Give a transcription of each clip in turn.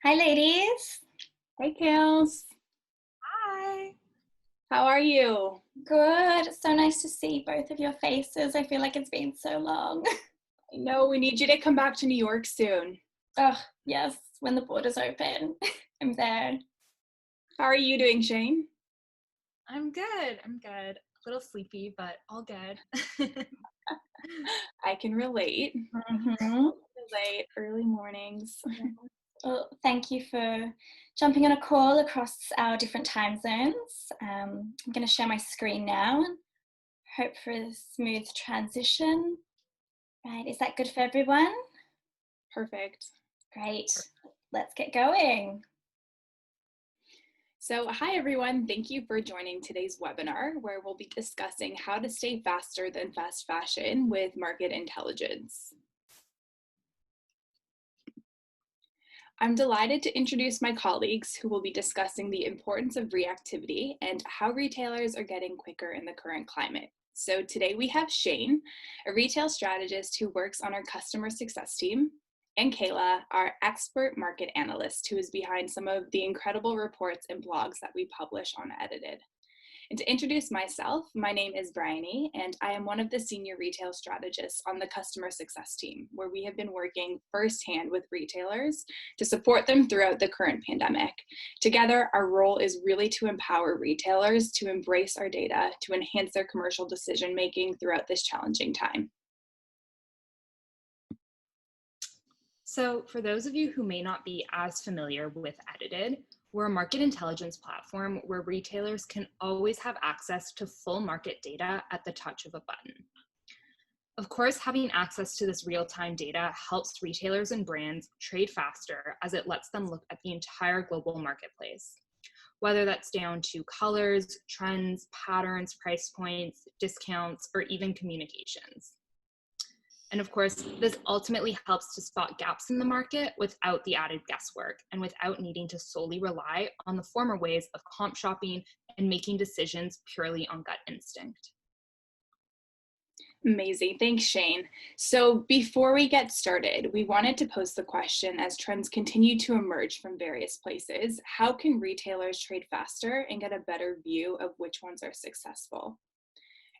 Hi, ladies. Hey, Kales. Hi. How are you? Good. It's so nice to see both of your faces. I feel like it's been so long. I know we need you to come back to New York soon. Oh, yes, when the borders open, I'm there. How are you doing, Shayne? I'm good. A little sleepy, but all good. I can relate. Late, early mornings. Well, thank you for jumping on a call across our different time zones. I'm going to share my screen now and hope for a smooth transition. Right, is that good for everyone? Perfect. Great. Let's get going. So, hi everyone. Thank you for joining today's webinar, where we'll be discussing how to stay faster than fast fashion with market intelligence. I'm delighted to introduce my colleagues who will be discussing the importance of reactivity and how retailers are getting quicker in the current climate. So today we have Shayne, a retail strategist who works on our customer success team, and Kayla, our expert market analyst, who is behind some of the incredible reports and blogs that we publish on Edited. And to introduce myself, my name is Bryony, and I am one of the senior retail strategists on the customer success team, where we have been working firsthand with retailers to support them throughout the current pandemic. Together, our role is really to empower retailers to embrace our data to enhance their commercial decision making throughout this challenging time. So for those of you who may not be as familiar with Edited, we're a market intelligence platform where retailers can always have access to full market data at the touch of a button. Of course, having access to this real-time data helps retailers and brands trade faster as it lets them look at the entire global marketplace, whether that's down to colors, trends, patterns, price points, discounts, or even communications. And of course, this ultimately helps to spot gaps in the market without the added guesswork and without needing to solely rely on the former ways of comp shopping and making decisions purely on gut instinct. Amazing. Thanks, Shayne. So before we get started, we wanted to pose the question, as trends continue to emerge from various places, how can retailers trade faster and get a better view of which ones are successful?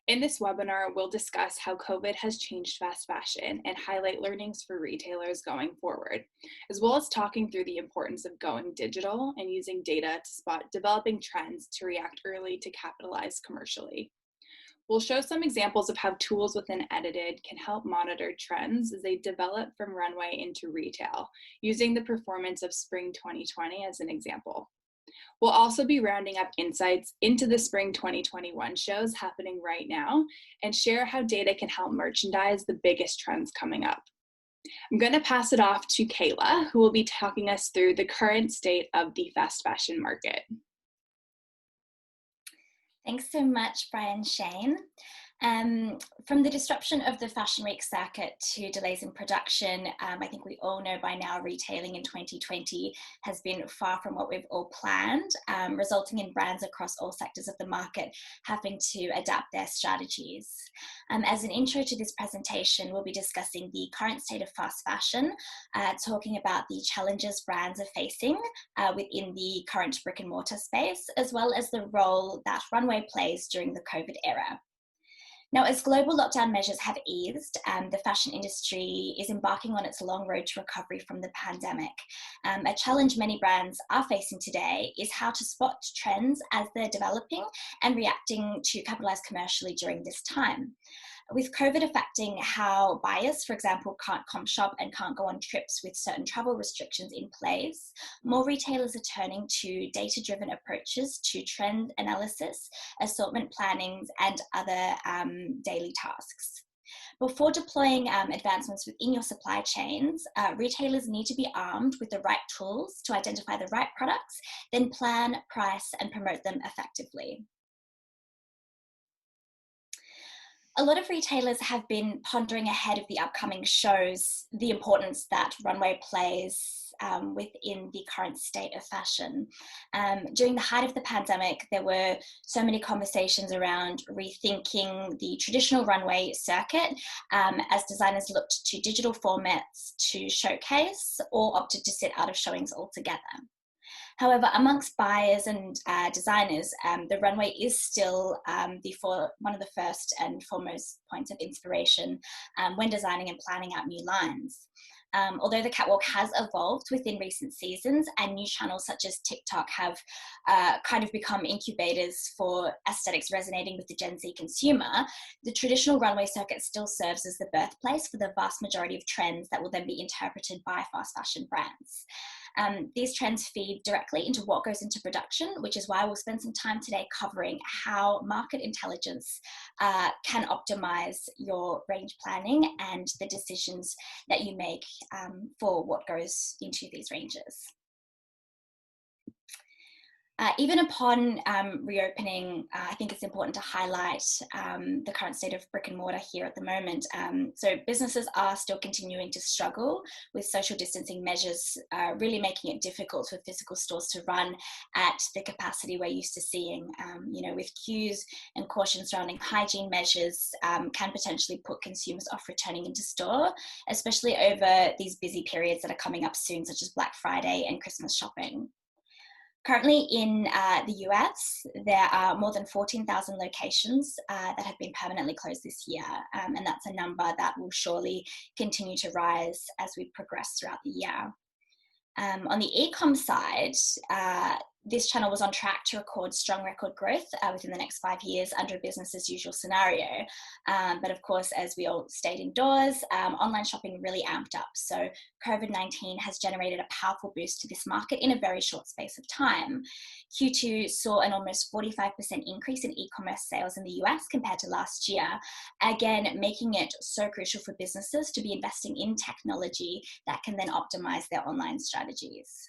In this webinar, we'll discuss how COVID has changed fast fashion and highlight learnings for retailers going forward, as well as talking through the importance of going digital and using data to spot developing trends to react early to capitalize commercially. We'll show some examples of how tools within Edited can help monitor trends as they develop from Runway into retail, using the performance of Spring 2020 as an example. We'll also be rounding up insights into the Spring 2021 shows happening right now and share how data can help merchandise the biggest trends coming up. I'm going to pass it off to Kayla, who will be talking us through the current state of the fast fashion market. Thanks so much, Brian, Shayne. From the disruption of the Fashion Week circuit to delays in production, I think we all know by now retailing in 2020 has been far from what we've all planned, resulting in brands across all sectors of the market having to adapt their strategies. As an intro to this presentation, we'll be discussing the current state of fast fashion, talking about the challenges brands are facing within the current brick and mortar space, as well as the role that Runway plays during the COVID era. Now, as global lockdown measures have eased, the fashion industry is embarking on its long road to recovery from the pandemic. A challenge many brands are facing today is how to spot trends as they're developing and reacting to capitalize commercially during this time. With COVID affecting how buyers, for example, can't comp shop and can't go on trips with certain travel restrictions in place, more retailers are turning to data-driven approaches to trend analysis, assortment plannings, and other daily tasks. Before deploying advancements within your supply chains, retailers need to be armed with the right tools to identify the right products, then plan, price, and promote them effectively. A lot of retailers have been pondering ahead of the upcoming shows the importance that Runway plays within the current state of fashion. During the height of the pandemic, there were so many conversations around rethinking the traditional runway circuit as designers looked to digital formats to showcase or opted to sit out of showings altogether. However, amongst buyers and designers, the runway is still one of the first and foremost points of inspiration when designing and planning out new lines. Although the catwalk has evolved within recent seasons and new channels such as TikTok have kind of become incubators for aesthetics resonating with the Gen Z consumer, the traditional runway circuit still serves as the birthplace for the vast majority of trends that will then be interpreted by fast fashion brands. These trends feed directly into what goes into production, which is why we'll spend some time today covering how market intelligence can optimize your range planning and the decisions that you make for what goes into these ranges. Even upon reopening, I think it's important to highlight the current state of brick and mortar here at the moment. So businesses are still continuing to struggle with social distancing measures, really making it difficult for physical stores to run at the capacity we're used to seeing, with queues and caution surrounding hygiene measures can potentially put consumers off returning into store, especially over these busy periods that are coming up soon, such as Black Friday and Christmas shopping. Currently in the US, there are more than 14,000 locations that have been permanently closed this year, and that's a number that will surely continue to rise as we progress throughout the year. On the e-com side, this channel was on track to record strong record growth within the next 5 years under a business as usual scenario. But of course, as we all stayed indoors, online shopping really amped up. So COVID-19 has generated a powerful boost to this market in a very short space of time. Q2 saw an almost 45% increase in e-commerce sales in the US compared to last year, again, making it so crucial for businesses to be investing in technology that can then optimize their online strategies.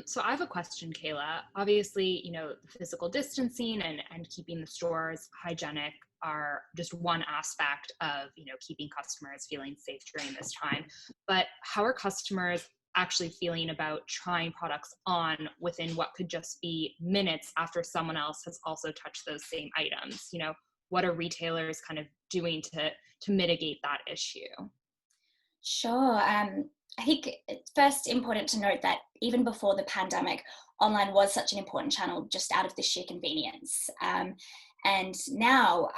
So I have a question, Kayla. Obviously, the physical distancing and keeping the stores hygienic are just one aspect of, keeping customers feeling safe during this time. But how are customers actually feeling about trying products on within what could just be minutes after someone else has also touched those same items? What are retailers kind of doing to mitigate that issue? Sure. I think it's first important to note that even before the pandemic, online was such an important channel just out of the sheer convenience. And now,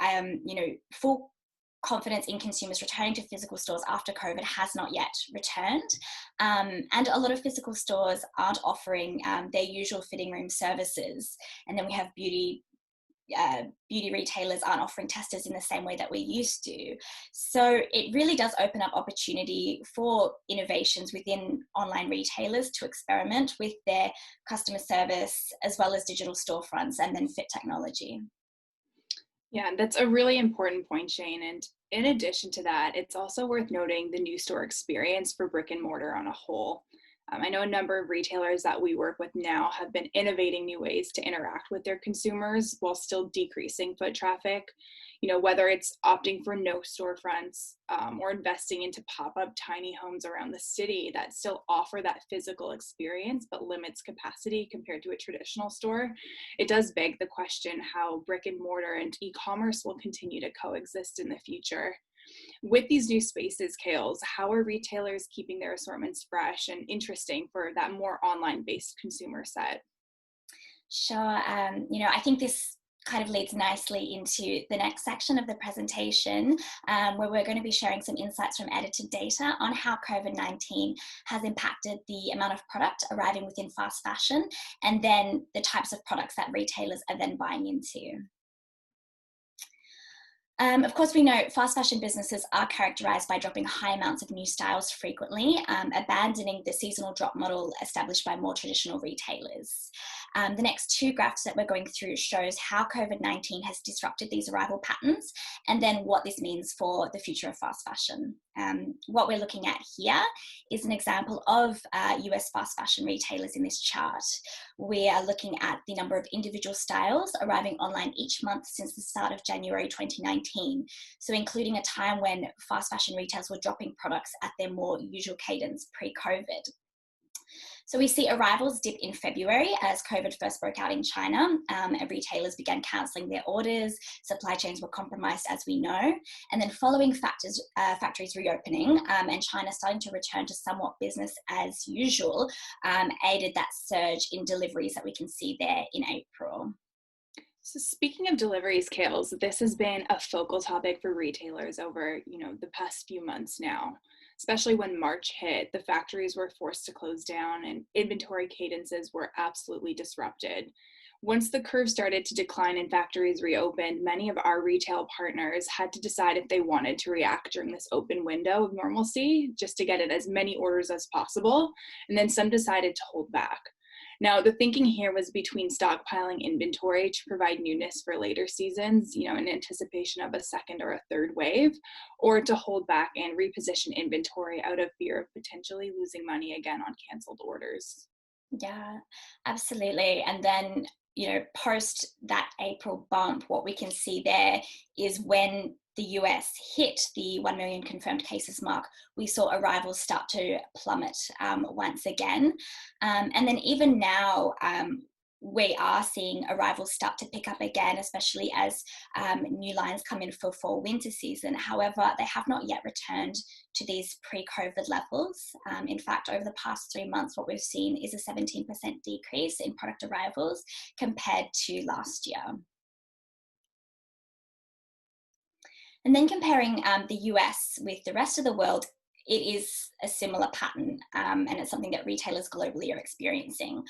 full confidence in consumers returning to physical stores after COVID has not yet returned. And a lot of physical stores aren't offering their usual fitting room services. And then we have beauty retailers aren't offering testers in the same way that we used to. So it really does open up opportunity for innovations within online retailers to experiment with their customer service as well as digital storefronts and then fit technology. Yeah, that's a really important point, Shayne. And in addition to that, it's also worth noting the new store experience for brick and mortar on a whole. I know a number of retailers that we work with now have been innovating new ways to interact with their consumers while still decreasing foot traffic, whether it's opting for no storefronts or investing into pop-up tiny homes around the city that still offer that physical experience but limits capacity compared to a traditional store. It does beg the question how brick and mortar and e-commerce will continue to coexist in the future. With these new spaces, Kales, how are retailers keeping their assortments fresh and interesting for that more online-based consumer set? Sure. I think this kind of leads nicely into the next section of the presentation, where we're going to be sharing some insights from edited data on how COVID-19 has impacted the amount of product arriving within fast fashion, and then the types of products that retailers are then buying into. Of course, we know fast fashion businesses are characterized by dropping high amounts of new styles frequently, abandoning the seasonal drop model established by more traditional retailers. The next two graphs that we're going through shows how COVID-19 has disrupted these arrival patterns and then what this means for the future of fast fashion. What we're looking at here is an example of US fast fashion retailers in this chart. We are looking at the number of individual styles arriving online each month since the start of January 2019. So including a time when fast fashion retailers were dropping products at their more usual cadence pre-COVID. So we see arrivals dip in February as COVID first broke out in China, and retailers began cancelling their orders, supply chains were compromised as we know, and then following factories reopening and China starting to return to somewhat business as usual, aided that surge in deliveries that we can see there in April. So speaking of deliveries, Kales, this has been a focal topic for retailers over, the past few months now. Especially when March hit, the factories were forced to close down and inventory cadences were absolutely disrupted. Once the curve started to decline and factories reopened, many of our retail partners had to decide if they wanted to react during this open window of normalcy, just to get in as many orders as possible, and then some decided to hold back. Now, the thinking here was between stockpiling inventory to provide newness for later seasons, in anticipation of a second or a third wave, or to hold back and reposition inventory out of fear of potentially losing money again on canceled orders. Yeah, absolutely. And then, post that April bump, what we can see there is when the US hit the 1 million confirmed cases mark, we saw arrivals start to plummet once again. And then even now, we are seeing arrivals start to pick up again, especially as new lines come in for fall winter season. However, they have not yet returned to these pre-COVID levels. In fact, over the past 3 months, what we've seen is a 17% decrease in product arrivals compared to last year. And then comparing the US with the rest of the world, it is a similar pattern, and it's something that retailers globally are experiencing.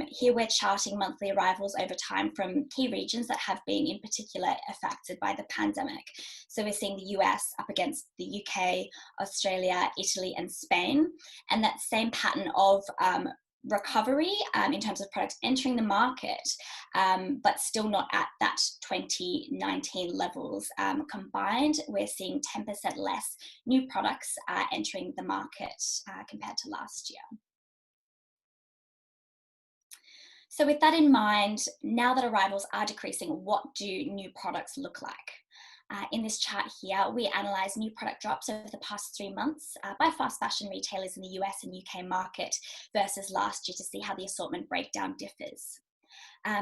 Here we're charting monthly arrivals over time from key regions that have been in particular affected by the pandemic. So we're seeing the US up against the UK, Australia, Italy, and Spain, and that same pattern of recovery in terms of products entering the market, but still not at that 2019 levels. Combined, we're seeing 10% less new products entering the market compared to last year. So with that in mind, now that arrivals are decreasing, what do new products look like? In this chart here, we analyse new product drops over the past 3 months by fast fashion retailers in the US and UK market versus last year to see how the assortment breakdown differs.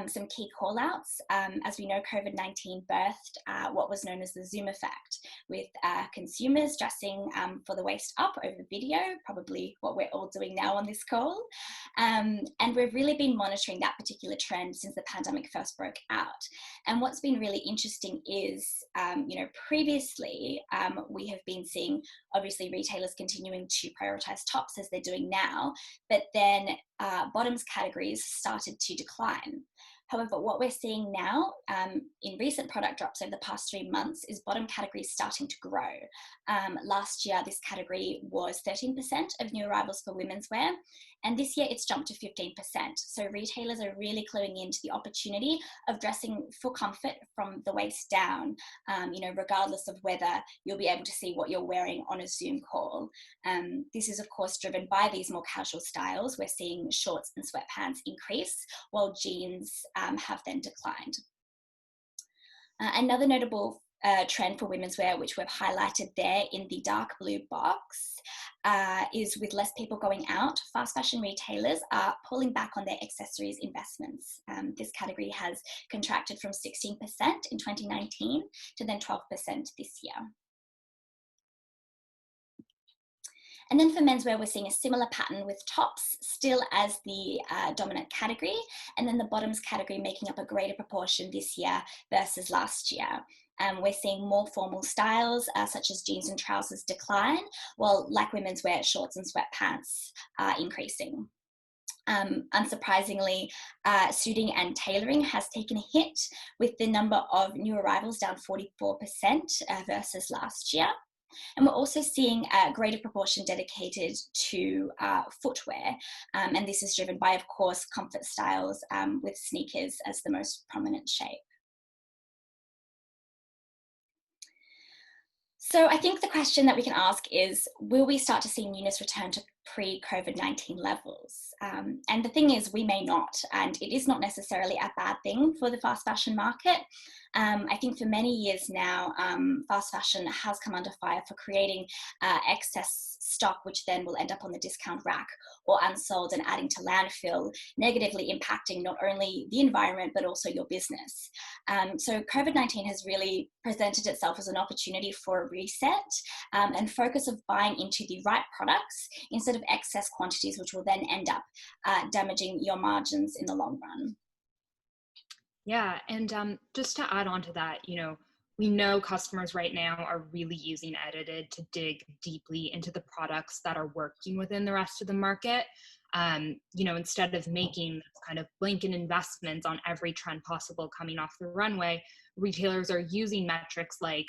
Some key call-outs. As we know, COVID-19 birthed what was known as the Zoom effect, with consumers dressing for the waist up over video, probably what we're all doing now on this call. And we've really been monitoring that particular trend since the pandemic first broke out. And what's been really interesting is, previously we have been seeing, obviously, retailers continuing to prioritize tops as they're doing now, but then bottoms categories started to decline. However, what we're seeing now in recent product drops over the past 3 months is bottom categories starting to grow. Last year, this category was 13% of new arrivals for women's wear, and this year it's jumped to 15%. So retailers are really cluing into the opportunity of dressing for comfort from the waist down, regardless of whether you'll be able to see what you're wearing on a Zoom call. This is, of course, driven by these more casual styles. We're seeing shorts and sweatpants increase, while jeans have then declined. Another notable trend for women's wear, which we've highlighted there in the dark blue box, is with less people going out, fast fashion retailers are pulling back on their accessories investments. This category has contracted from 16% in 2019 to then 12% this year. And then for menswear, we're seeing a similar pattern with tops still as the dominant category, and then the bottoms category making up a greater proportion this year versus last year. We're seeing more formal styles such as jeans and trousers decline, while like women's wear, shorts and sweatpants are increasing. Unsurprisingly, suiting and tailoring has taken a hit, with the number of new arrivals down 44% versus last year. And we're also seeing a greater proportion dedicated to footwear. And this is driven by, of course, comfort styles with sneakers as the most prominent shape. So I think the question that we can ask is, will we start to see newness return to pre-COVID-19 levels? And the thing is, we may not, and it is not necessarily a bad thing for the fast fashion market. I think for many years now, fast fashion has come under fire for creating excess stock, which then will end up on the discount rack or unsold and adding to landfill, negatively impacting not only the environment, but also your business. So COVID-19 has really presented itself as an opportunity for a reset and focus of buying into the right products instead of excess quantities, which will then end up damaging your margins in the long run. Yeah, and just to add on to that, we know customers right now are really using Edited to dig deeply into the products that are working within the rest of the market. Instead of making kind of blanket investments on every trend possible coming off the runway, retailers are using metrics like,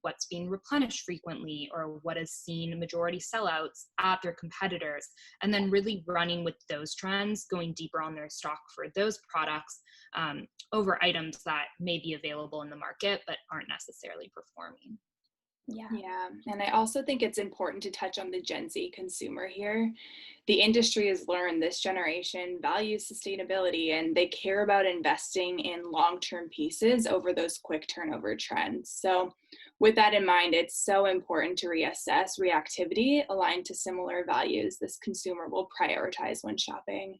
what's being replenished frequently or what has seen majority sellouts at their competitors, and then really running with those trends, going deeper on their stock for those products over items that may be available in the market but aren't necessarily performing. Yeah. And I also think it's important to touch on the Gen Z consumer here. The industry has learned this generation values sustainability and they care about investing in long-term pieces over those quick turnover trends. So with that in mind, it's so important to reassess reactivity aligned to similar values this consumer will prioritize when shopping.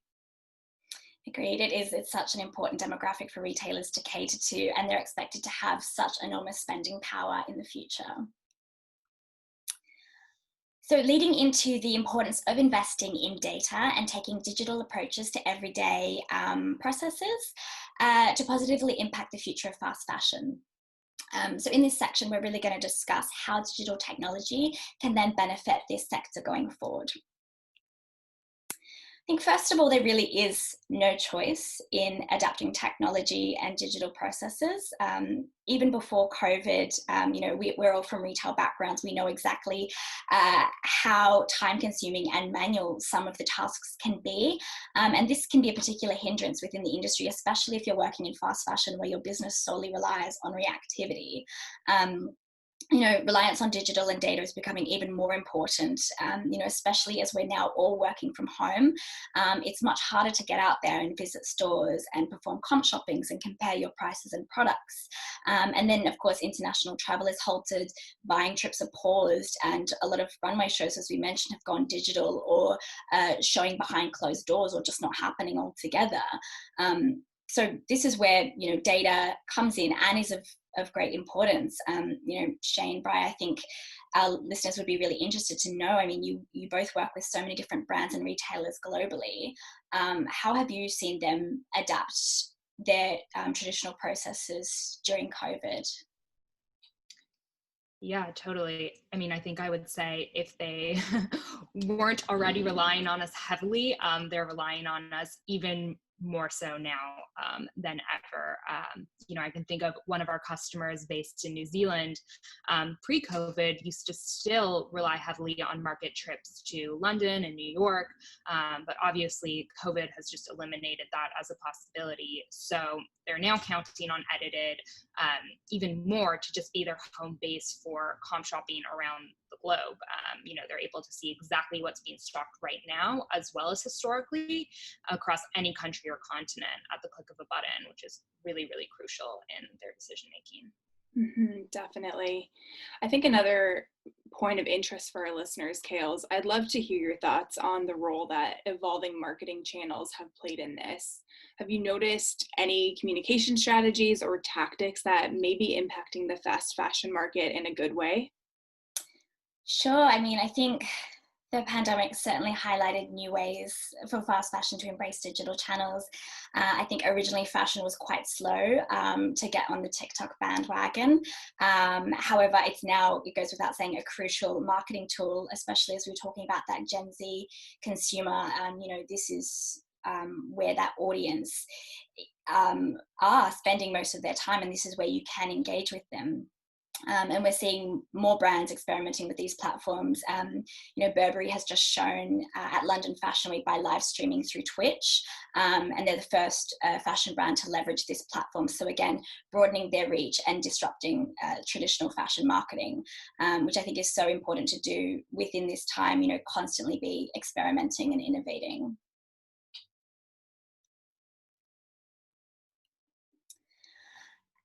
Agreed. It's such an important demographic for retailers to cater to, and they're expected to have such enormous spending power in the future. So leading into the importance of investing in data and taking digital approaches to everyday processes to positively impact the future of fast fashion. So in this section, we're really going to discuss how digital technology can then benefit this sector going forward. I think first of all, there really is no choice in adapting technology and digital processes. Even before COVID, we're all from retail backgrounds. We know exactly how time-consuming and manual some of the tasks can be. And this can be a particular hindrance within the industry, especially if you're working in fast fashion where your business solely relies on reactivity. Reliance on digital and data is becoming even more important, especially as we're now all working from home. It's much harder to get out there and visit stores and perform comp shoppings and compare your prices and products. And then, of course, international travel is halted, buying trips are paused, and a lot of runway shows, as we mentioned, have gone digital or showing behind closed doors or just not happening altogether. So this is where, data comes in and is of great importance. Shayne, Bryony, I think our listeners would be really interested to know. I mean, you both work with so many different brands and retailers globally. How have you seen them adapt their traditional processes during COVID? Yeah, totally. I mean, I think I would say if they weren't already relying on us heavily, they're relying on us even more so now than ever. I can think of one of our customers based in New Zealand pre-COVID used to still rely heavily on market trips to London and New York, but obviously COVID has just eliminated that as a possibility. So they're now counting on Edited even more to just be their home base for comp shopping around the globe. They're able to see exactly what's being stocked right now, as well as historically across any country or continent at the click of a button, which is really, really crucial in their decision making. Mm-hmm, definitely. I think another point of interest for our listeners, Kayla, I'd love to hear your thoughts on the role that evolving marketing channels have played in this. Have you noticed any communication strategies or tactics that may be impacting the fast fashion market in a good way? Sure. I mean, I think the pandemic certainly highlighted new ways for fast fashion to embrace digital channels. I think originally fashion was quite slow to get on the TikTok bandwagon. However, it goes without saying, a crucial marketing tool, especially as we're talking about that Gen Z consumer. This is where that audience are spending most of their time, and this is where you can engage with them. And we're seeing more brands experimenting with these platforms. Burberry has just shown at London Fashion Week by live streaming through Twitch, and they're the first fashion brand to leverage this platform. So again, broadening their reach and disrupting traditional fashion marketing, which I think is so important to do within this time, constantly be experimenting and innovating.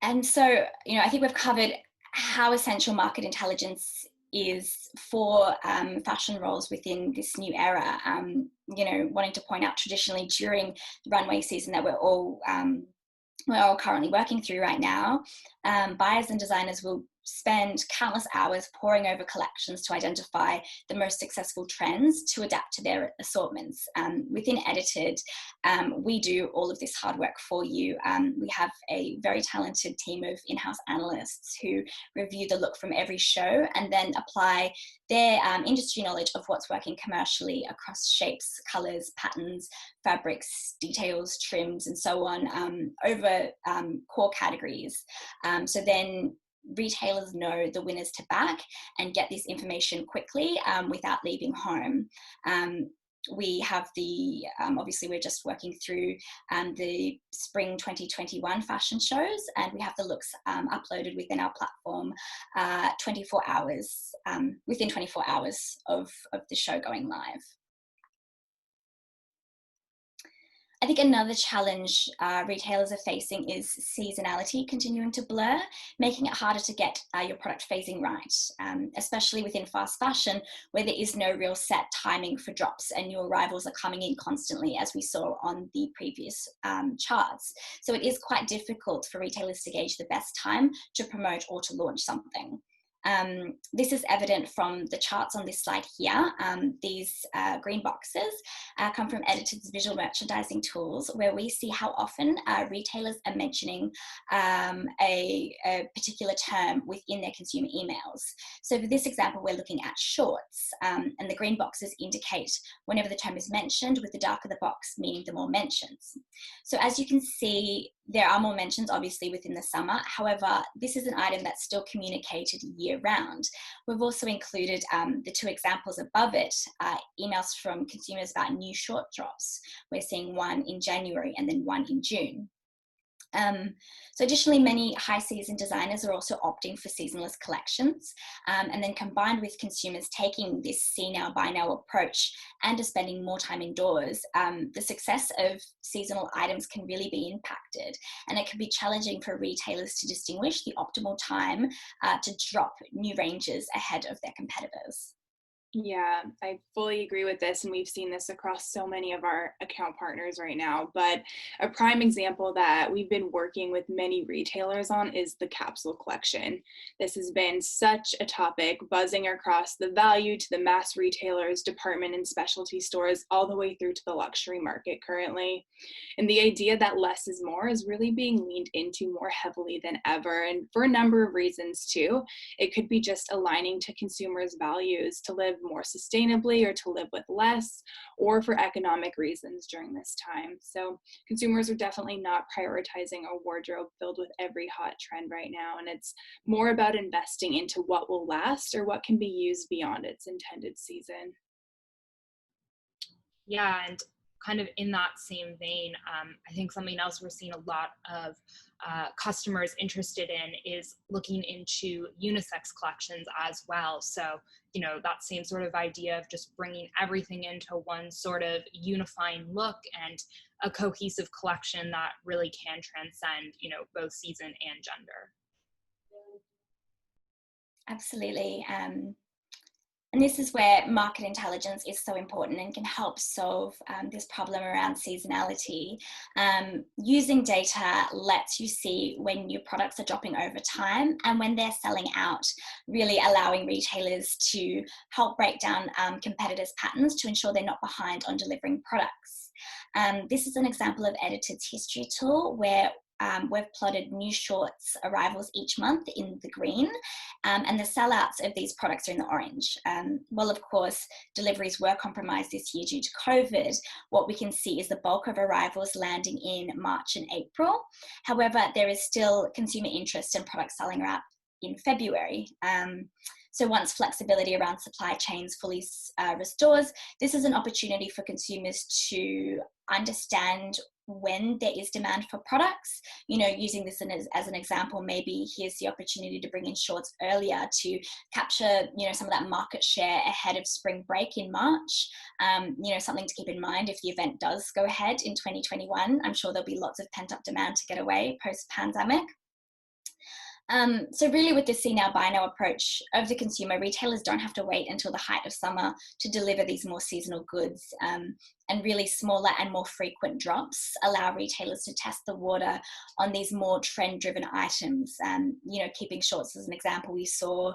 And so, I think we've covered how essential market intelligence is for fashion roles within this new era. Wanting to point out traditionally during the runway season that we're all currently working through right now, buyers and designers will spend countless hours poring over collections to identify the most successful trends to adapt to their assortments. Within Edited, we do all of this hard work for you. We have a very talented team of in-house analysts who review the look from every show and then apply their industry knowledge of what's working commercially across shapes, colors, patterns, fabrics, details, trims, and so on over core categories. So then retailers know the winners to back and get this information quickly without leaving home. We have obviously we're just working through the spring 2021 fashion shows, and we have the looks uploaded within our platform 24 hours, within 24 hours of the show going live. I think another challenge retailers are facing is seasonality continuing to blur, making it harder to get your product phasing right, especially within fast fashion, where there is no real set timing for drops and new arrivals are coming in constantly, as we saw on the previous charts. So it is quite difficult for retailers to gauge the best time to promote or to launch something. This is evident from the charts on this slide here. These green boxes come from Edited's visual merchandising tools, where we see how often retailers are mentioning a particular term within their consumer emails. So for this example, we're looking at shorts, and the green boxes indicate whenever the term is mentioned, with the darker the box meaning the more mentions. So as you can see, there are more mentions obviously within the summer. However, this is an item that's still communicated year round. We've also included the two examples above it, emails from consumers about new short drops. We're seeing one in January and then one in June. So additionally, many high season designers are also opting for seasonless collections, and then combined with consumers taking this see now, buy now approach and are spending more time indoors, the success of seasonal items can really be impacted, and it can be challenging for retailers to distinguish the optimal time to drop new ranges ahead of their competitors. Yeah, I fully agree with this, and we've seen this across so many of our account partners right now. But a prime example that we've been working with many retailers on is the capsule collection. This has been such a topic, buzzing across the value to the mass retailers, department and specialty stores, all the way through to the luxury market currently. And the idea that less is more is really being leaned into more heavily than ever, and for a number of reasons too. It could be just aligning to consumers' values to live more sustainably or to live with less, or for economic reasons during this time. So consumers are definitely not prioritizing a wardrobe filled with every hot trend right now, and it's more about investing into what will last or what can be used beyond its intended season. Yeah, and kind of in that same vein, I think something else we're seeing a lot of customers interested in is looking into unisex collections as well. So, that same sort of idea of just bringing everything into one sort of unifying look and a cohesive collection that really can transcend, both season and gender. Absolutely. And this is where market intelligence is so important and can help solve this problem around seasonality. Using data lets you see when new products are dropping over time and when they're selling out, really allowing retailers to help break down competitors' patterns to ensure they're not behind on delivering products. This is an example of Edited's history tool, where we've plotted new shorts arrivals each month in the green, and the sellouts of these products are in the orange. Well, of course, deliveries were compromised this year due to COVID. What we can see is the bulk of arrivals landing in March and April. However, there is still consumer interest in products selling out in February. So once flexibility around supply chains fully restores, this is an opportunity for consumers to understand when there is demand for products. Using this as an example, maybe here's the opportunity to bring in shorts earlier to capture, some of that market share ahead of spring break in March. Something to keep in mind if the event does go ahead in 2021. I'm sure there'll be lots of pent-up demand to get away post-pandemic. So really with the see now, buy now approach of the consumer, retailers don't have to wait until the height of summer to deliver these more seasonal goods, and really smaller and more frequent drops allow retailers to test the water on these more trend-driven items. Keeping shorts as an example, we saw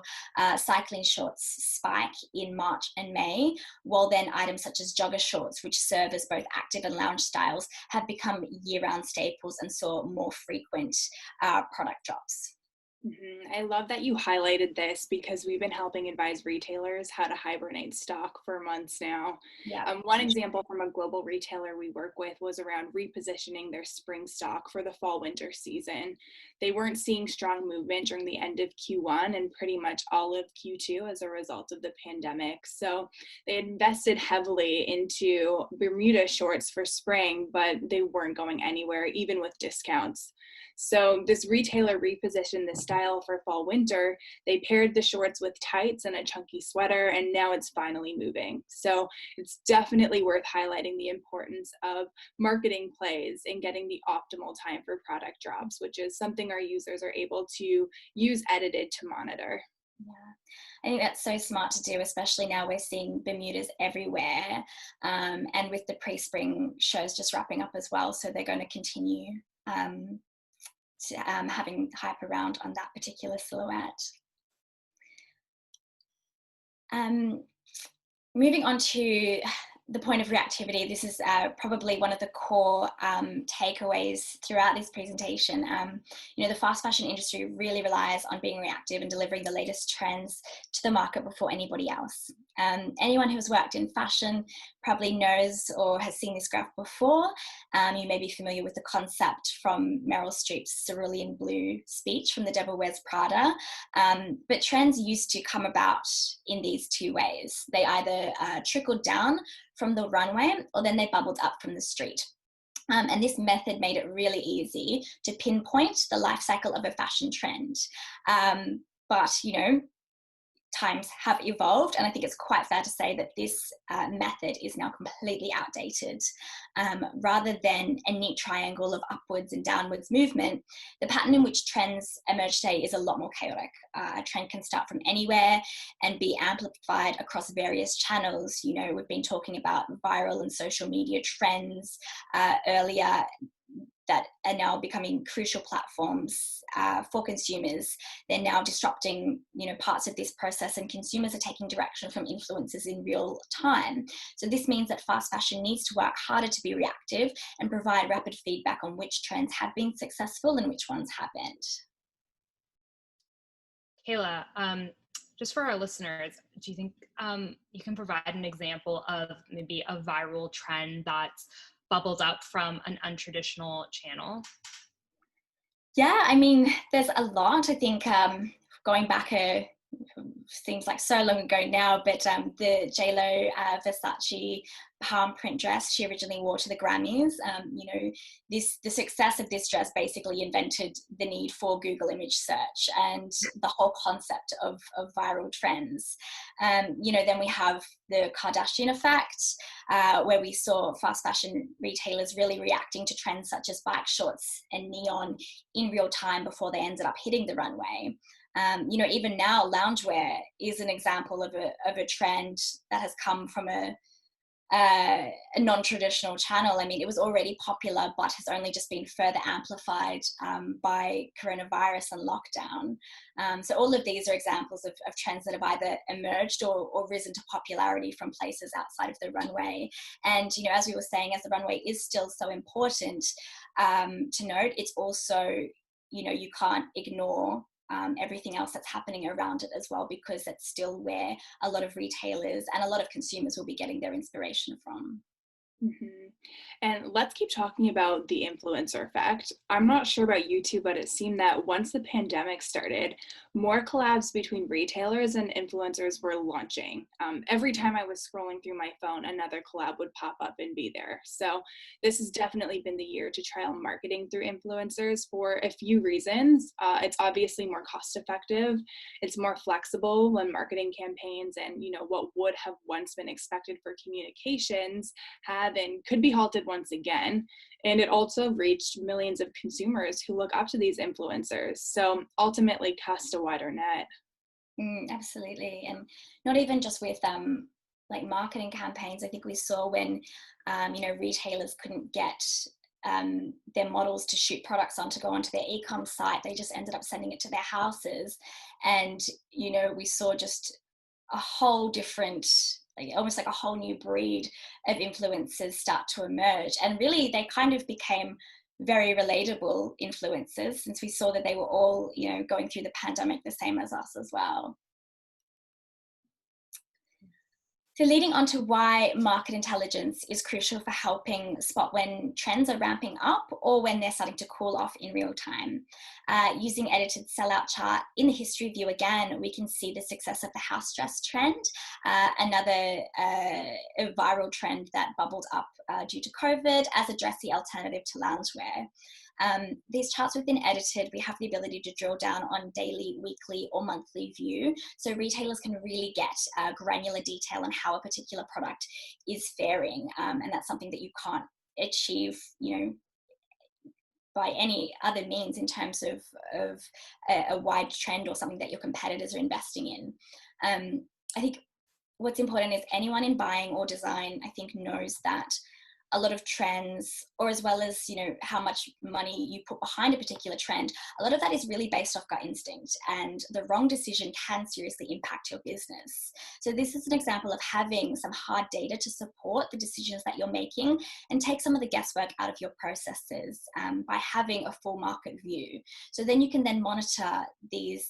cycling shorts spike in March and May, while then items such as jogger shorts, which serve as both active and lounge styles, have become year-round staples and saw more frequent product drops. I love that you highlighted this because we've been helping advise retailers how to hibernate stock for months now. Yeah. One example from a global retailer we work with was around repositioning their spring stock for the fall-winter season. They weren't seeing strong movement during the end of Q1 and pretty much all of Q2 as a result of the pandemic. So they invested heavily into Bermuda shorts for spring, but they weren't going anywhere, even with discounts. So this retailer repositioned the style for fall winter. They paired the shorts with tights and a chunky sweater, and now it's finally moving. So it's definitely worth highlighting the importance of marketing plays and getting the optimal time for product drops, which is something our users are able to use edited to monitor. Yeah, I think that's so smart to do, especially now we're seeing Bermudas everywhere, and with the pre-spring shows just wrapping up as well, so they're going to continue having hype around on that particular silhouette. Moving on to the point of reactivity, this is probably one of the core takeaways throughout this presentation. The fast fashion industry really relies on being reactive and delivering the latest trends to the market before anybody else. Anyone who's worked in fashion probably knows or has seen this graph before. You may be familiar with the concept from Meryl Streep's Cerulean Blue speech from The Devil Wears Prada. But trends used to come about in these two ways. They either trickled down from the runway, or then they bubbled up from the street. And this method made it really easy to pinpoint the life cycle of a fashion trend. But, times have evolved, and I think it's quite fair to say that this method is now completely outdated. Rather than a neat triangle of upwards and downwards movement, the pattern in which trends emerge today is a lot more chaotic. A trend can start from anywhere and be amplified across various channels. We've been talking about viral and social media trends earlier that are now becoming crucial platforms for consumers. They're now disrupting, parts of this process, and consumers are taking direction from influencers in real time. So this means that fast fashion needs to work harder to be reactive and provide rapid feedback on which trends have been successful and which ones haven't. Kayla, just for our listeners, do you think you can provide an example of maybe a viral trend that's bubbled up from an untraditional channel? Yeah, there's a lot. I think going back seems like so long ago now, but the JLo Versace palm print dress she originally wore to the Grammys, the success of this dress basically invented the need for Google image search and the whole concept of viral trends. Then we have the Kardashian effect, where we saw fast fashion retailers really reacting to trends such as bike shorts and neon in real time before they ended up hitting the runway. Even now, loungewear is an example of a trend that has come from a non-traditional channel. It was already popular, but has only just been further amplified by coronavirus and lockdown. So all of these are examples of trends that have either emerged or risen to popularity from places outside of the runway. And, as we were saying, as the runway is still so important to note, it's also, you can't ignore everything else that's happening around it as well, because that's still where a lot of retailers and a lot of consumers will be getting their inspiration from. Mm-hmm. And let's keep talking about the influencer effect. I'm not sure about you two, but it seemed that once the pandemic started, more collabs between retailers and influencers were launching. Every time I was scrolling through my phone, another collab would pop up and be there. So this has definitely been the year to trial marketing through influencers for a few reasons. It's obviously more cost effective. It's more flexible when marketing campaigns and, what would have once been expected for communications have and could be halted once again. And it also reached millions of consumers who look up to these influencers. So ultimately cast a wider net. Absolutely. And not even just with like marketing campaigns. I think we saw when, retailers couldn't get their models to shoot products on to go onto their e-com site. They just ended up sending it to their houses. And, we saw just a whole different, almost like a whole new breed of influencers start to emerge. And really, they kind of became very relatable influencers, since we saw that they were all, going through the pandemic the same as us as well. So leading on to why market intelligence is crucial for helping spot when trends are ramping up or when they're starting to cool off in real time. Using edited sellout chart in the history view again, we can see the success of the house dress trend, another a viral trend that bubbled up due to COVID as a dressy alternative to loungewear. These charts within edited, we have the ability to drill down on daily, weekly or monthly view. So retailers can really get granular detail on how a particular product is faring. And that's something that you can't achieve, by any other means in terms of a wide trend or something that your competitors are investing in. I think what's important is anyone in buying or design, I think, knows that a lot of trends, or as well as, how much money you put behind a particular trend, a lot of that is really based off gut instinct, and the wrong decision can seriously impact your business. So this is an example of having some hard data to support the decisions that you're making and take some of the guesswork out of your processes by having a full market view. So then you can then monitor these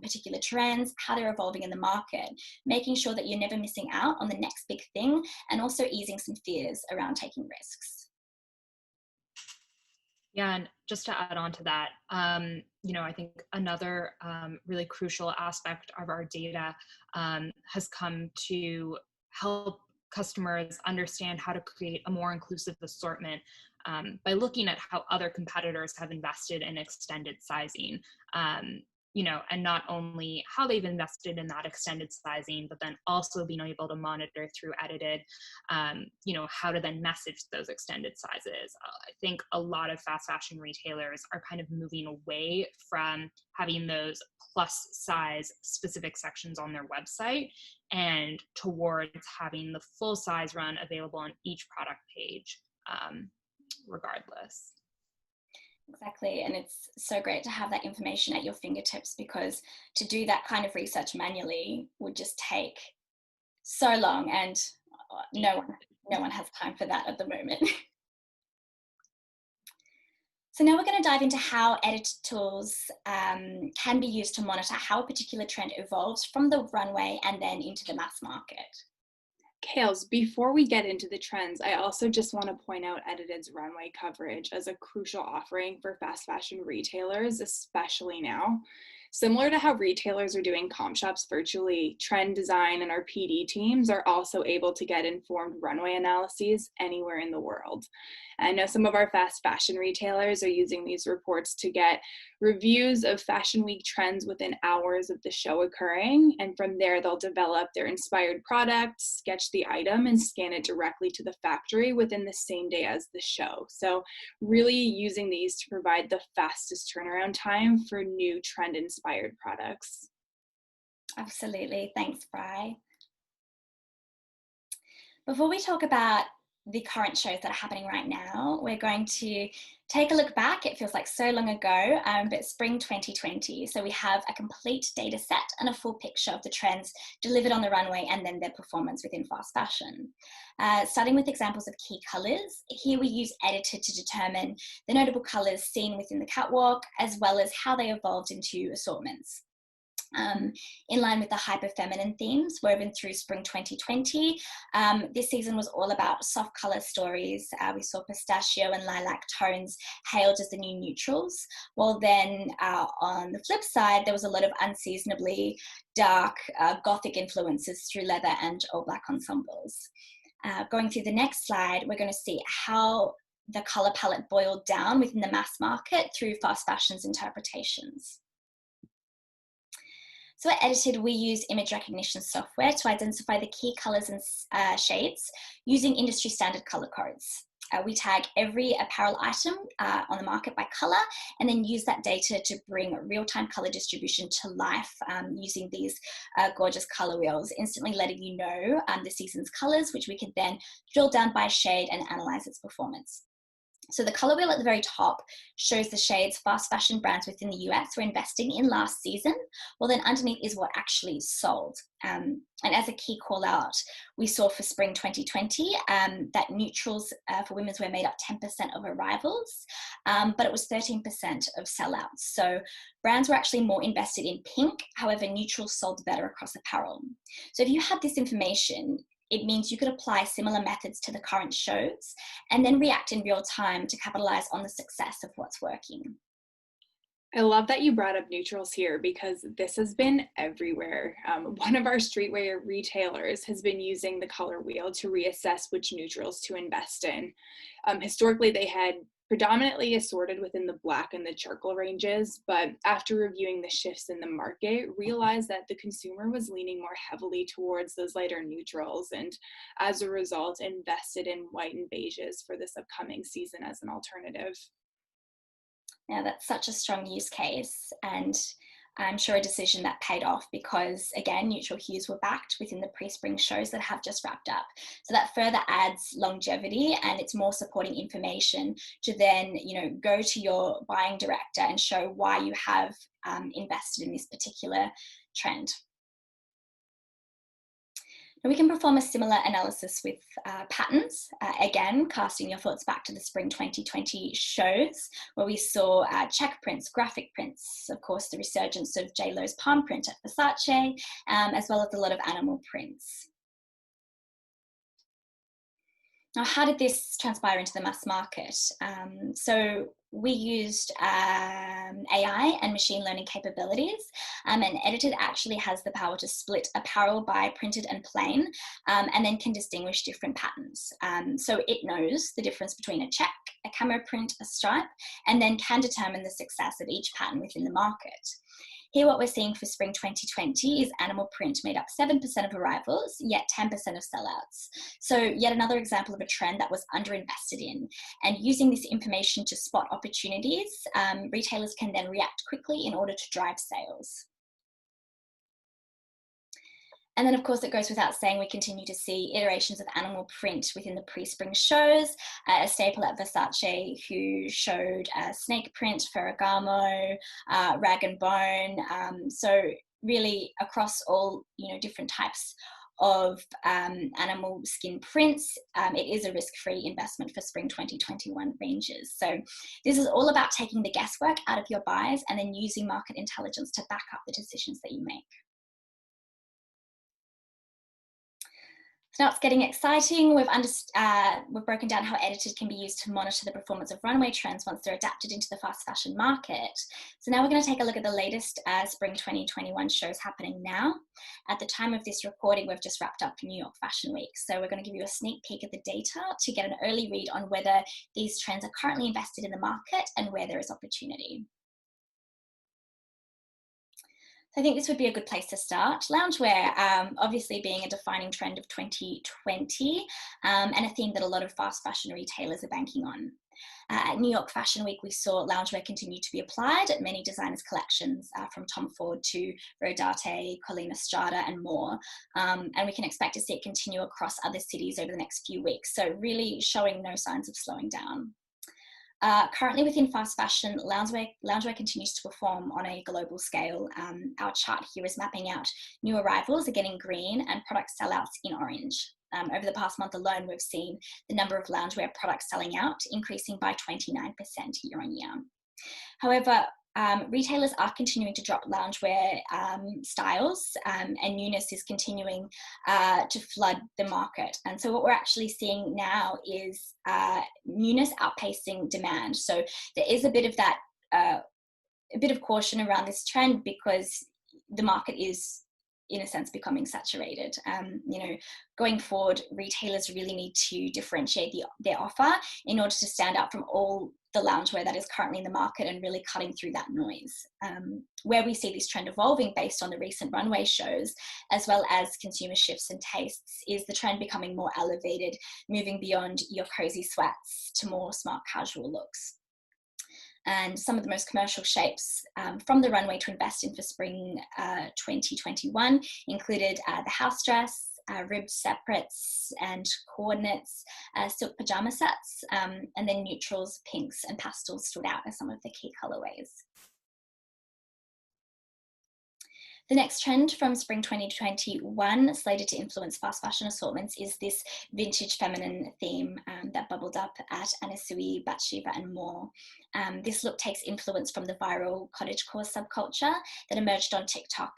particular trends, how they're evolving in the market, making sure that you're never missing out on the next big thing, and also easing some fears around taking risks. Yeah, and just to add on to that, I think another really crucial aspect of our data has come to help customers understand how to create a more inclusive assortment by looking at how other competitors have invested in extended sizing. And not only how they've invested in that extended sizing, but then also being able to monitor through edited, how to then message those extended sizes. I think a lot of fast fashion retailers are kind of moving away from having those plus size specific sections on their website and towards having the full size run available on each product page, regardless. Exactly. And it's so great to have that information at your fingertips, because to do that kind of research manually would just take so long, and no one has time for that at the moment. So now we're going to dive into how edited tools can be used to monitor how a particular trend evolves from the runway and then into the mass market. Kales, before we get into the trends, I also just want to point out Edited's runway coverage as a crucial offering for fast fashion retailers, especially now. Similar to how retailers are doing comp shops virtually, trend design and our PD teams are also able to get informed runway analyses anywhere in the world. I know some of our fast fashion retailers are using these reports to get reviews of Fashion Week trends within hours of the show occurring, and from there they'll develop their inspired product, sketch the item, and scan it directly to the factory within the same day as the show. So really using these to provide the fastest turnaround time for new trend-inspired products. Absolutely. Thanks, Bri. Before we talk about the current shows that are happening right now, we're going to take a look back. It feels like so long ago, but spring 2020. So we have a complete data set and a full picture of the trends delivered on the runway and then their performance within fast fashion. Starting with examples of key colors, here we use Edited to determine the notable colors seen within the catwalk, as well as how they evolved into assortments. in line with the hyper-feminine themes woven through spring 2020. This season was all about soft color stories. We saw pistachio and lilac tones hailed as the new neutrals, while then on the flip side, there was a lot of unseasonably dark gothic influences through leather and all black ensembles. Going through the next slide, we're going to see how the color palette boiled down within the mass market through fast fashion's interpretations. So at Edited, we use image recognition software to identify the key colors and shades using industry standard color codes. We tag every apparel item on the market by color and then use that data to bring real-time color distribution to life using these gorgeous color wheels, instantly letting you know the season's colors, which we can then drill down by shade and analyze its performance. So the color wheel at the very top shows the shades fast fashion brands within the US were investing in last season. Well, then underneath is what actually sold. And as a key call out, we saw for spring 2020 that neutrals for women's wear made up 10% of arrivals, but it was 13% of sellouts. So brands were actually more invested in pink. However, neutrals sold better across apparel. So if you had this information, it means you could apply similar methods to the current shows and then react in real time to capitalize on the success of what's working. I love that you brought up neutrals here because this has been everywhere. One of our streetwear retailers has been using the color wheel to reassess which neutrals to invest in. Historically, they had predominantly assorted within the black and the charcoal ranges, but after reviewing the shifts in the market, realized that the consumer was leaning more heavily towards those lighter neutrals, and as a result, invested in white and beiges for this upcoming season as an alternative. Now that's such a strong use case, and I'm sure a decision that paid off because, again, neutral hues were backed within the pre-spring shows that have just wrapped up. So that further adds longevity, and it's more supporting information to then, go to your buying director and show why you have invested in this particular trend. Now we can perform a similar analysis with patterns, again, casting your thoughts back to the spring 2020 shows, where we saw check prints, graphic prints, of course, the resurgence of J.Lo's palm print at Versace, as well as a lot of animal prints. Now, how did this transpire into the mass market? So we used AI and machine learning capabilities, and Edited actually has the power to split apparel by printed and plain, and then can distinguish different patterns. So it knows the difference between a check, a camo print, a stripe, and then can determine the success of each pattern within the market. Here, what we're seeing for spring 2020 is animal print made up 7% of arrivals, yet 10% of sellouts. So yet another example of a trend that was underinvested in. And using this information to spot opportunities, retailers can then react quickly in order to drive sales. And then, of course, it goes without saying, we continue to see iterations of animal print within the pre-spring shows. A staple at Versace who showed snake print, Ferragamo, rag and bone. So really across all, different types of animal skin prints, it is a risk-free investment for spring 2021 ranges. So this is all about taking the guesswork out of your buys and then using market intelligence to back up the decisions that you make. So now it's getting exciting. We've broken down how Edited can be used to monitor the performance of runway trends once they're adapted into the fast fashion market. So now we're going to take a look at the latest spring 2021 shows happening now. At the time of this recording, we've just wrapped up New York Fashion Week. So we're going to give you a sneak peek at the data to get an early read on whether these trends are currently invested in the market and where there is opportunity. I think this would be a good place to start. Loungewear, obviously being a defining trend of 2020 and a theme that a lot of fast fashion retailers are banking on. At New York Fashion Week, we saw loungewear continue to be applied at many designers' collections, from Tom Ford to Rodarte, Colleen Estrada, and more. And we can expect to see it continue across other cities over the next few weeks. So really showing no signs of slowing down. Currently within fast fashion, loungewear continues to perform on a global scale. Our chart here is mapping out new arrivals again in green and product sellouts in orange. Over the past month alone, we've seen the number of loungewear products selling out increasing by 29% year on year. However, retailers are continuing to drop loungewear styles, and newness is continuing to flood the market. And so what we're actually seeing now is newness outpacing demand. So there is a bit of that, a bit of caution around this trend, because the market is, in a sense, becoming saturated. Going forward, retailers really need to differentiate their offer in order to stand out from all the loungewear that is currently in the market and really cutting through that noise. Where we see this trend evolving based on the recent runway shows, as well as consumer shifts and tastes, is the trend becoming more elevated, moving beyond your cozy sweats to more smart casual looks. And some of the most commercial shapes from the runway to invest in for spring 2021 included the house dress, ribbed separates and coordinates, silk pajama sets, and then neutrals, pinks and pastels stood out as some of the key colorways. The next trend from spring 2021 slated to influence fast fashion assortments is this vintage feminine theme that bubbled up at Anasui, Bathsheba and more. This look takes influence from the viral cottagecore subculture that emerged on TikTok.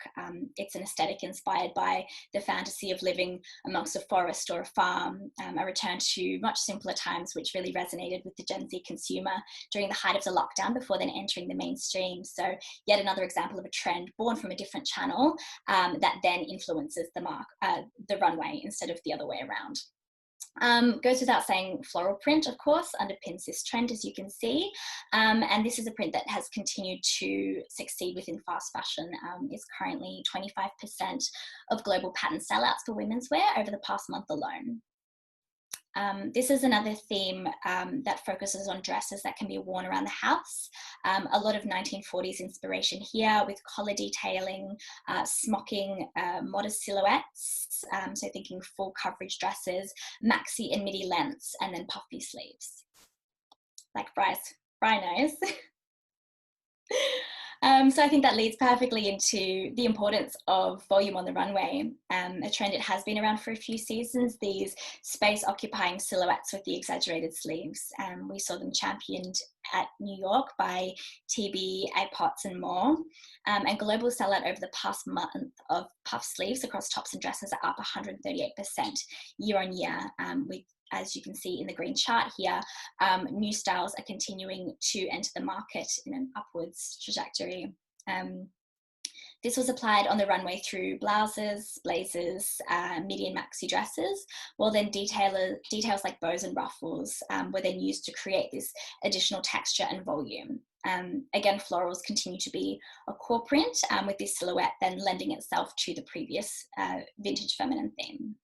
It's an aesthetic inspired by the fantasy of living amongst a forest or a farm, a return to much simpler times, which really resonated with the Gen Z consumer during the height of the lockdown before then entering the mainstream. So yet another example of a trend born from a different channel that then influences the runway instead of the other way around. Goes without saying, floral print, of course, underpins this trend, as you can see. And this is a print that has continued to succeed within fast fashion. It's currently 25% of global pattern sellouts for women's wear over the past month alone. This is another theme that focuses on dresses that can be worn around the house. A lot of 1940s inspiration here with collar detailing, smocking, modest silhouettes, so thinking full coverage dresses, maxi and midi lengths, and then puffy sleeves. Like Bry knows. So I think that leads perfectly into the importance of volume on the runway, a trend it has been around for a few seasons, these space-occupying silhouettes with the exaggerated sleeves. We saw them championed at New York by TB, A-Pots and more. And global sellout over the past month of puff sleeves across tops and dresses are up 138% year on year, with, as you can see in the green chart here, new styles are continuing to enter the market in an upwards trajectory. This was applied on the runway through blouses, blazers, midi and maxi dresses, while then details like bows and ruffles were then used to create this additional texture and volume. Again, florals continue to be a core print, with this silhouette then lending itself to the previous vintage feminine theme.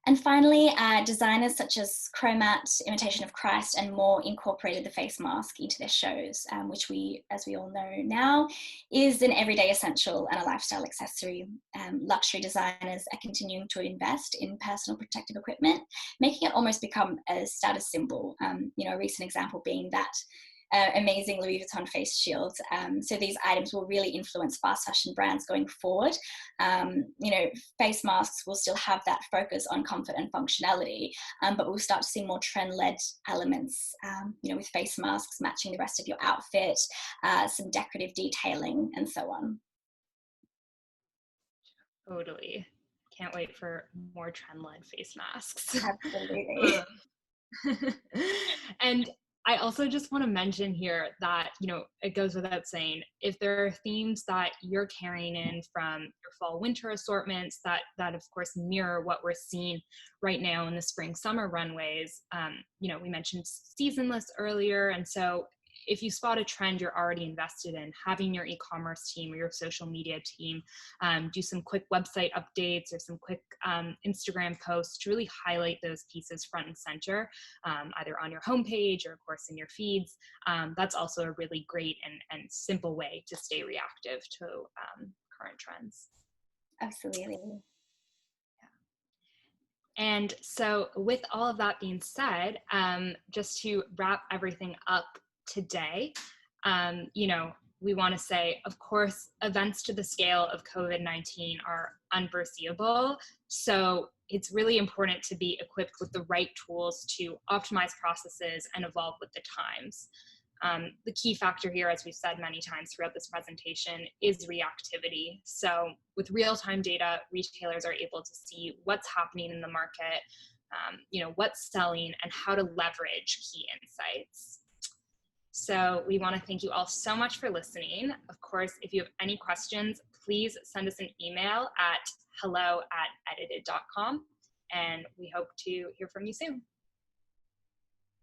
And finally, designers such as Chromat, Imitation of Christ, and more incorporated the face mask into their shows, which as we all know now, is an everyday essential and a lifestyle accessory. Luxury designers are continuing to invest in personal protective equipment, making it almost become a status symbol. A recent example being that amazing Louis Vuitton face shield. So these items will really influence fast fashion brands going forward. Face masks will still have that focus on comfort and functionality, but we'll start to see more trend-led elements, with face masks matching the rest of your outfit, some decorative detailing, and so on. Totally. Can't wait for more trend-led face masks. Absolutely. And I also just want to mention here that, it goes without saying, if there are themes that you're carrying in from your fall winter assortments that of course mirror what we're seeing right now in the spring summer runways, we mentioned seasonless earlier. And so if you spot a trend you're already invested in, having your e-commerce team or your social media team do some quick website updates or some quick Instagram posts to really highlight those pieces front and center, either on your homepage or of course in your feeds. That's also a really great and simple way to stay reactive to current trends. Absolutely. And so with all of that being said, just to wrap everything up today, we want to say, of course, events to the scale of COVID-19 are unforeseeable. So it's really important to be equipped with the right tools to optimize processes and evolve with the times. The key factor here, as we've said many times throughout this presentation, is reactivity. So with real-time data, retailers are able to see what's happening in the market, what's selling, and how to leverage key insights. So we want to thank you all so much for listening. Of course, if you have any questions, please send us an email at hello@edited.com, and we hope to hear from you soon.